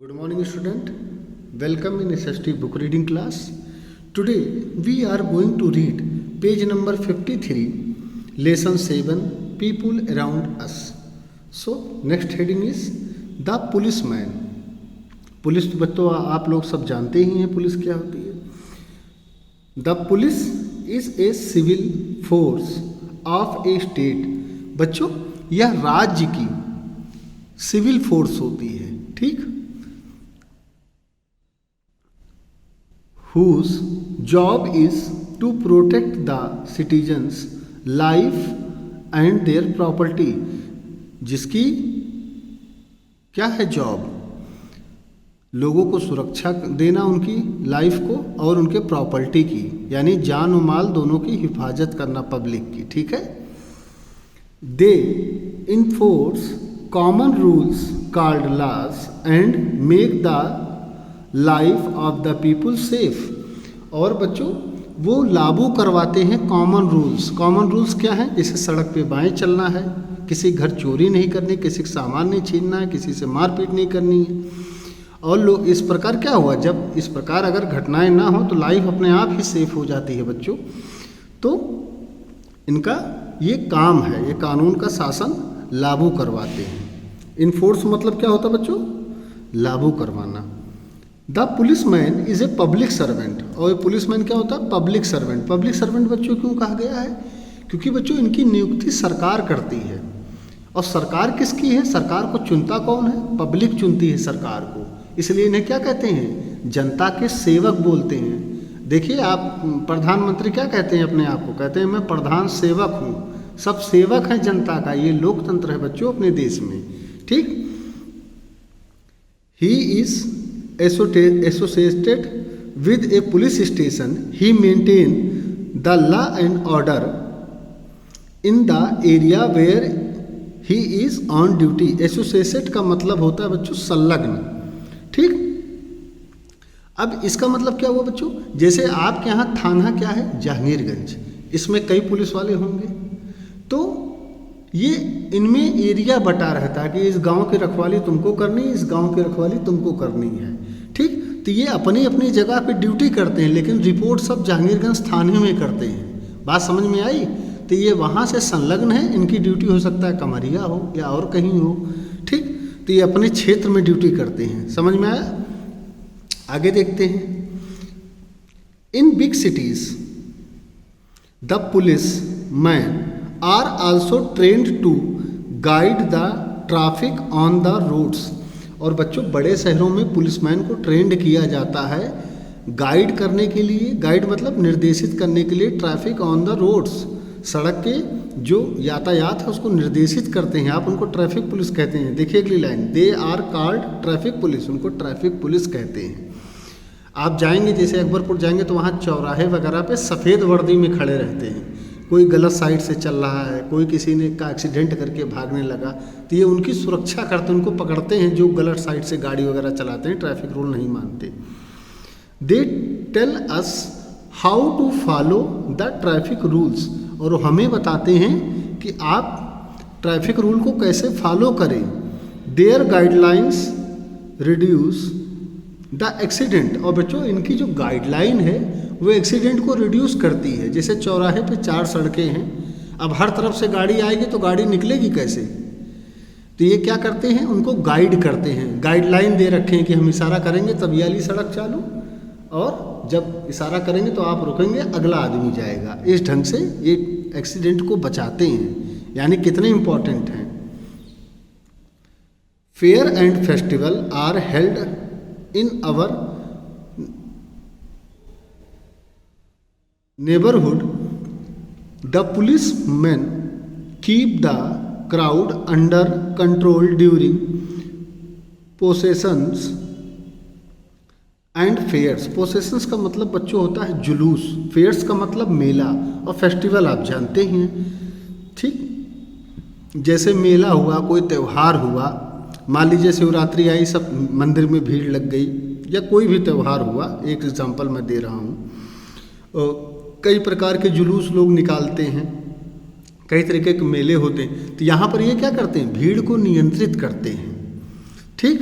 Good morning, student. Welcome in SST book reading class. Today we are going to read page number 53, lesson 7, People Around Us. So next heading is The Policeman. Police तो बच्चों आप लोग सब जानते ही हैं police क्या होती है. The police is a civil force of a state. बच्चों यह राज्य की सिविल फोर्स होती है, ठीक, whose job is to protect the citizens' life and their property. जिसकी क्या है जॉब? लोगों को सुरक्षा देना, उनकी लाइफ को और उनके प्रॉपर्टी की, यानी जान और माल दोनों की हिफाजत करना पब्लिक की, ठीक है. They enforce common rules called laws and make the life of the people safe. और बच्चों वो लागू करवाते हैं कॉमन रूल्स. कॉमन रूल्स क्या हैं? जैसे सड़क पे बाएं चलना है, किसी घर चोरी नहीं करनी, किसी का सामान नहीं छीनना है, किसी से मारपीट नहीं करनी है. और लोग इस प्रकार क्या हुआ, जब इस प्रकार अगर घटनाएं ना हो तो लाइफ अपने आप ही सेफ हो जाती है बच्चों. तो इनका ये काम है, ये कानून का शासन लागू करवाते हैं. इन्फोर्स मतलब क्या होता है बच्चों? लागू करवाना. The policeman is a public servant. और पुलिसमैन क्या होता है? Public servant. पब्लिक सर्वेंट बच्चों क्यों कहा गया है? क्योंकि बच्चों इनकी नियुक्ति सरकार करती है. और सरकार किसकी है? सरकार को चुनता कौन है? पब्लिक चुनती है सरकार को. इसलिए इन्हें क्या कहते हैं? जनता के सेवक बोलते हैं. देखिए आप प्रधानमंत्री क्या कहते हैं अपने आप को? कहते हैं मैं प्रधान सेवक हूँ. सब सेवक हैं जनता का. ये लोकतंत्र है बच्चों अपने देश में, ठीक. He is associated with a police station. He maintain the law and order in the area where he is on duty. Associated का मतलब होता है बच्चों संलग्न, ठीक. अब इसका मतलब क्या हुआ बच्चों? जैसे आपके यहाँ थाना क्या है? जहांगीरगंज. इसमें कई पुलिस वाले होंगे, तो ये इनमें एरिया बटा रहता है कि इस गांव की रखवाली तुमको करनी है, इस गांव की रखवाली तुमको करनी है, ठीक. तो ये अपनी अपनी जगह पे ड्यूटी करते हैं, लेकिन रिपोर्ट सब जहांगीरगंज थाने में करते हैं. बात समझ में आई? तो ये वहाँ से संलग्न है. इनकी ड्यूटी हो सकता है कमरिया हो या और कहीं हो, ठीक. तो ये अपने क्षेत्र में ड्यूटी करते हैं. समझ में आया? आगे देखते हैं. In big cities the police man are also trained to guide the traffic on the roads. और बच्चों बड़े शहरों में पुलिसमैन को ट्रेंड किया जाता है गाइड करने के लिए. गाइड मतलब निर्देशित करने के लिए. ट्रैफिक ऑन द रोड्स, सड़क के जो यातायात है उसको निर्देशित करते हैं. आप उनको ट्रैफिक पुलिस कहते हैं. देखिए अगली line, they are called traffic police. उनको ट्रैफिक पुलिस कहते हैं. आप जाएंगे जैसे अकबरपुर जाएंगे तो वहाँ चौराहे वगैरह पे सफ़ेद वर्दी में खड़े रहते हैं. कोई गलत साइड से चल रहा है, कोई किसी ने का एक्सीडेंट करके भागने लगा, तो ये उनकी सुरक्षा करते हैं. उनको पकड़ते हैं जो गलत साइड से गाड़ी वगैरह चलाते हैं, ट्रैफिक रूल नहीं मानते. They tell us how to follow the traffic rules. और हमें बताते हैं कि आप ट्रैफिक रूल को कैसे फॉलो करें. Their guidelines reduce the accident. और बच्चों इनकी जो गाइडलाइन है वो एक्सीडेंट को रिड्यूस करती है. जैसे चौराहे पे 4 सड़कें हैं, अब हर तरफ से गाड़ी आएगी तो गाड़ी निकलेगी कैसे? तो ये क्या करते हैं? उनको गाइड करते हैं. गाइडलाइन दे रखे हैं कि हम इशारा करेंगे तब ये वाली सड़क चालू, और जब इशारा करेंगे तो आप रुकेंगे, अगला आदमी जाएगा. इस ढंग से ये एक्सीडेंट को बचाते हैं. यानी कितने इम्पोर्टेंट हैं. Fair and festival are held in our neighborhood. The policemen keep the crowd under control during processions and fairs. processions का मतलब बच्चों होता है जुलूस, fairs का मतलब मेला, और फेस्टिवल आप जानते हैं, ठीक. जैसे मेला हुआ, कोई त्यौहार हुआ, मान लीजिए शिवरात्रि आई, सब मंदिर में भीड़ लग गई, या कोई भी त्यौहार हुआ, एक एग्जांपल मैं दे रहा हूँ. कई प्रकार के जुलूस लोग निकालते हैं, कई तरीके के मेले होते हैं. तो यहाँ पर ये क्या करते हैं? भीड़ को नियंत्रित करते हैं, ठीक.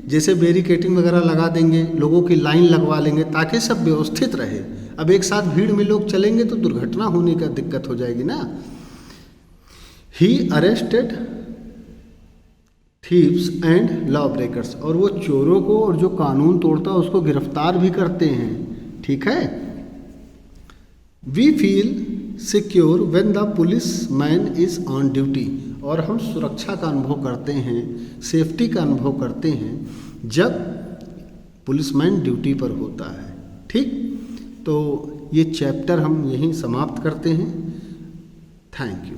जैसे बैरिकेटिंग वगैरह लगा देंगे, लोगों की लाइन लगवा लेंगे ताकि सब व्यवस्थित रहे। अब एक साथ भीड़ में लोग चलेंगे तो दुर्घटना होने का दिक्कत हो जाएगी ना। ही arrested thieves and law breakers, और वो चोरों को और जो कानून तोड़ता है उसको गिरफ्तार भी करते हैं। ठीक है। We feel secure when the police man is on duty, और हम सुरक्षा का अनुभव करते हैं, सेफ्टी का अनुभव करते हैं जब पुलिसमैन ड्यूटी पर होता है। ठीक, तो ये चैप्टर हम यहीं समाप्त करते हैं। Thank you.